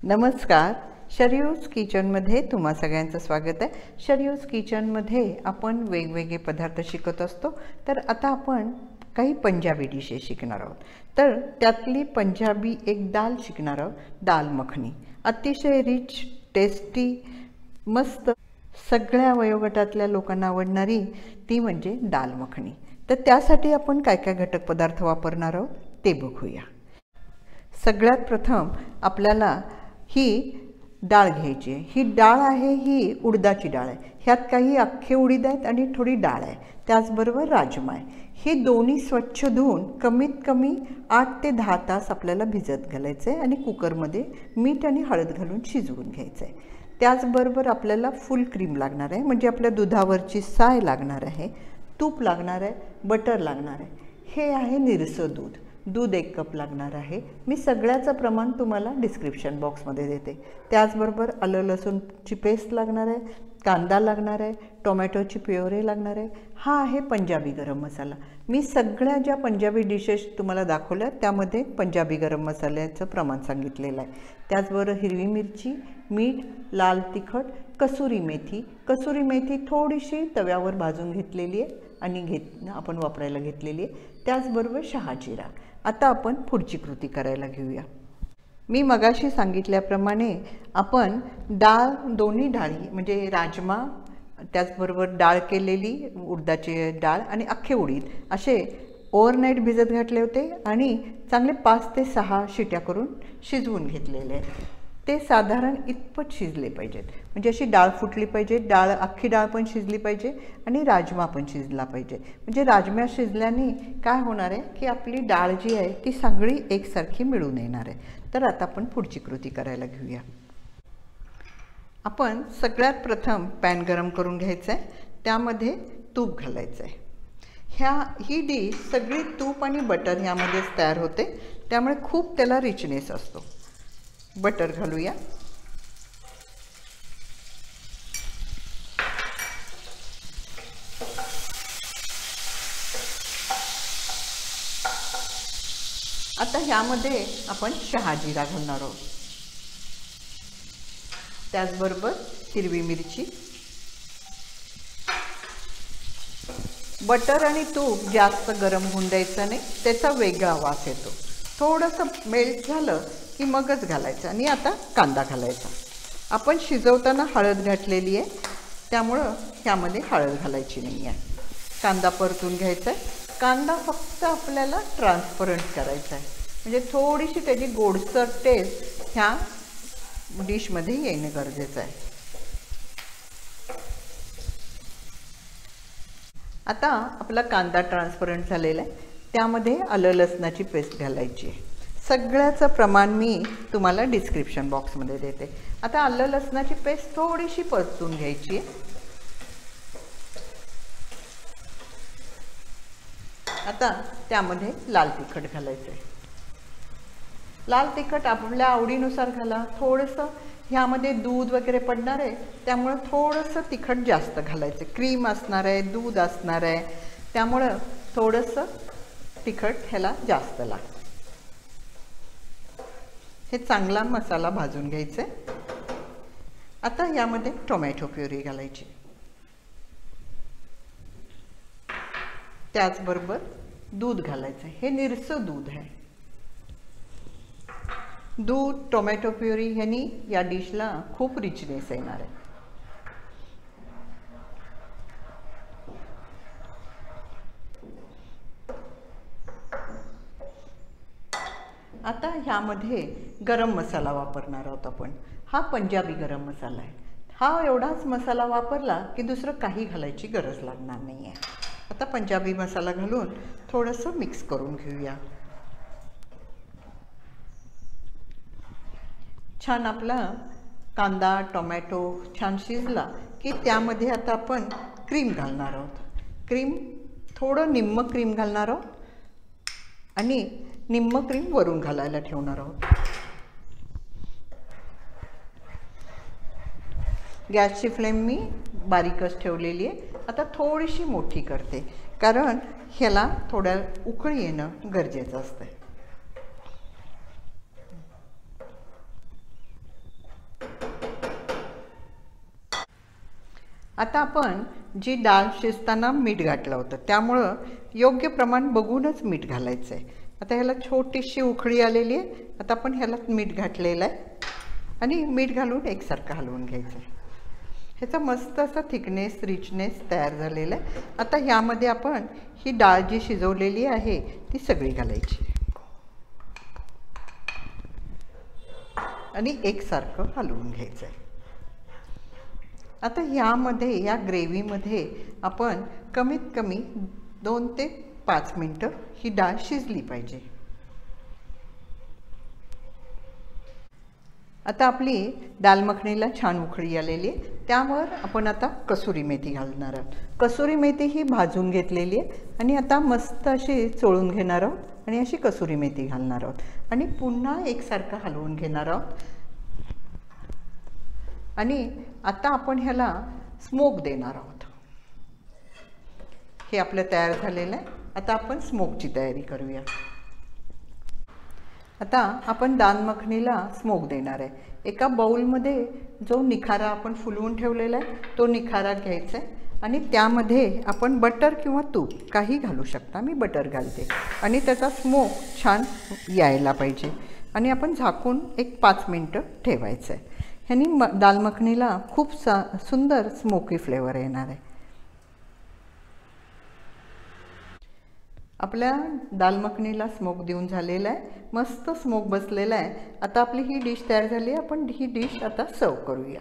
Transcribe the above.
नमस्कार. शर्यूज किचनमध्ये तुम्हा सगळ्यांचं स्वागत आहे. शर्यूज किचनमध्ये आपण वेगवेगळे पदार्थ शिकत असतो. तर आता आपण काही पंजाबी डिशेस शिकणार आहोत. तर त्यातली पंजाबी एक दाल शिकणार आहोत, दाल मखनी. अतिशय रिच, टेस्टी, मस्त, सगळ्या वयोगटातल्या लोकांना आवडणारी ती म्हणजे दाल मखनी. तर त्यासाठी आपण काय काय घटक पदार्थ वापरणार आहोत ते बघूया. सगळ्यात प्रथम आपल्याला ही डाळ घ्यायची आहे. ही डाळ आहे, ही उडदाची डाळ आहे. ह्यात काही अख्खे उडीद आहेत आणि थोडी डाळ आहे, त्याचबरोबर राजमा आहे. हे दोन्ही स्वच्छ धुवून कमीत कमी 8 ते 10 तास आपल्याला भिजत घालायचं आहे आणि कुकरमध्ये मीठ आणि हळद घालून शिजवून घ्यायचं आहे. त्याचबरोबर आपल्याला फुल क्रीम लागणार आहे, म्हणजे आपल्या दुधावरची साय लागणार आहे, तूप लागणार आहे, बटर लागणार आहे. हे आहे निरसं दूध. दूध 1 कप लागणार आहे. मी सगळ्याचं प्रमाण तुम्हाला डिस्क्रिप्शन बॉक्समध्ये देते. त्याचबरोबर आलं लसूणची पेस्ट लागणार आहे, कांदा लागणार आहे, टोमॅटोची प्युरे लागणार आहे. हा आहे पंजाबी गरम मसाला. मी सगळ्या ज्या पंजाबी डिशेस तुम्हाला दाखवल्या त्यामध्ये पंजाबी गरम मसाल्याचं प्रमाण सांगितलेलं आहे. त्याचबरोबर हिरवी मिरची, मीठ, लाल तिखट, कसुरी मेथी. कसुरी मेथी थोडीशी तव्यावर भाजून घेतलेली आहे आणि आपण वापरायला घेतलेली आहे. त्याचबरोबर शहाजिरा. आता आपण पुढची कृती करायला घेऊया. मी मगाशी सांगितल्याप्रमाणे आपण डाळ, दोन्ही डाळी म्हणजे राजमा, त्याचबरोबर डाळ केलेली उडदाची डाळ आणि अख्खे उडीद असे ओव्हरनाईट भिजत घातले होते आणि चांगले 5 ते 6 शिट्या करून शिजवून घेतलेले आहेत. ते साधारण इतपत शिजले पाहिजेत, म्हणजे अशी डाळ फुटली पाहिजे, अख्खी डाळ पण शिजली पाहिजे आणि राजमा पण शिजला पाहिजे. म्हणजे राजमा शिजल्याने काय होणार आहे की आपली डाळ जी आहे ती सगळी एकसारखी मिळून येणार आहे. तर आता आपण पुढची कृती करायला घेऊया. आपण सगळ्यात प्रथम पॅन गरम करून घ्यायचं आहे, त्यामध्ये तूप घालायचं आहे. ही डिश सगळी तूप आणि बटर ह्यामध्येच तयार होते, त्यामुळे खूप त्याला रिचनेस असतो. बटर घालूया. आता ह्यामध्ये आपण शहाजिरा घालणार आहोत. त्याचबरोबर हिरवी मिरची. बटर आणि तूप जास्त गरम होऊन द्यायचं नाही, त्याचा वेगळा वास येतो. थोडंसं मेल्ट झालं की मगच घालायचं. आणि आता कांदा घालायचा. आपण शिजवताना हळद घातलेली आहे, त्यामुळं ह्यामध्ये हळद घालायची नाही आहे. कांदा परतून घ्यायचा आहे. कांदा फक्त आपल्याला ट्रान्सपरंट करायचा आहे, म्हणजे थोडीशी त्याची गोडसर टेस्ट ह्या डिशमध्ये येणं गरजेचं आहे. आता आपला कांदा ट्रान्सपरंट झालेला आहे, त्यामध्ये आलं लसणाची पेस्ट घालायची आहे. सगळ्याचं प्रमाण मी तुम्हाला डिस्क्रिप्शन बॉक्समध्ये देते. आता आलं लसणाची पेस्ट थोडीशी परतून घ्यायची आहे. आता त्यामध्ये लाल तिखट घालायचं आहे. लाल तिखट आपल्या आवडीनुसार घाला. थोडंसं ह्यामध्ये दूध वगैरे पडणार आहे, त्यामुळं थोडंसं तिखट जास्त घालायचं. क्रीम असणार आहे, दूध असणार आहे, त्यामुळं थोडंसं तिखट ह्याला जास्त लागतं. हे चांगला मसाला भाजून घ्यायचा आहे. आता यामध्ये टोमॅटो प्युरी घालायची. त्याचबरोबर दूध घालायचं. हे निरसं दूध आहे. दूध, टोमॅटो प्युरी ह्यानी या डिशला खूप रिचनेस येणार आहे. आता ह्यामध्ये गरम मसाला वापरणार आहोत आपण. हा पंजाबी गरम मसाला आहे. हा एवढाच मसाला वापरला की दुसरं काही घालायची गरज लागणार नाही आहे. आता पंजाबी मसाला घालून थोडंसं मिक्स करून घेऊया. छान आपला कांदा, टोमॅटो छान शिजला की त्यामध्ये आता आपण क्रीम घालणार आहोत. क्रीम थोडं निम्म क्रीम घालणार आहोत आणि निम्म क्रीम वरून घालायला ठेवणार आहोत. गॅसची फ्लेम मी बारीकच ठेवलेली आहे. आता थोडीशी मोठी करते, कारण ह्याला थोड्या उकळी येणं गरजेचं असतं. आता आपण जी डाळ शिजताना मीठ घातलं होतं त्यामुळं योग्य प्रमाण बघूनच मीठ घालायचं आहे. आता ह्याला छोटीशी उकळी आलेली आहे. आता आपण ह्याला मीठ घातलेलं आहे आणि मीठ घालून एकसारखं हलवून घ्यायचं आहे. ह्याचा मस्त असा थिकनेस रिचनेस तयार झालेला आहे. आता ह्यामध्ये आपण ही डाळ जी शिजवलेली आहे ती सगळी घालायची आणि एकसारखं हलवून घ्यायचं आहे. आता ह्यामध्ये या ग्रेव्हीमध्ये आपण कमीत कमी 2 ते 5 मिनटं ही डाळ शिजली पाहिजे. आता आपली दाल मखनीला छान उकळी आलेली आहे. त्यावर आपण आता कसुरी मेथी घालणार आहोत. कसुरी मेथी ही भाजून घेतलेली आहे आणि आता मस्त अशी चोळून घेणार आहोत आणि अशी कसुरी मेथी घालणार आहोत आणि पुन्हा एकसारखं हलवून घेणार आहोत. आणि आता आपण ह्याला स्मोक देणार आहोत. हे आपलं तयार झालेलं आहे. आता आपण स्मोकची तयारी करूया. आता आपण दाल मखनीला स्मोक देणार आहे. एका बाउलमध्ये जो निखारा आपण फुलवून ठेवलेला आहे तो निखारा घ्यायचा आहे आणि त्यामध्ये आपण बटर किंवा तूप काही घालू शकता. मी बटर घालते आणि त्याचा स्मोक छान यायला पाहिजे आणि आपण झाकून एक 5 मिनटं ठेवायचं आहे. ह्यानी दाल मखनीला खूप सुंदर स्मोकी फ्लेवर येणार आहे. आपल्या दाल मखनीला स्मोक देऊन झालेला आहे. मस्त स्मोक बसलेला आहे. आता आपली ही डिश तयार झाली आहे. आपण ही डिश आता सर्व करूया.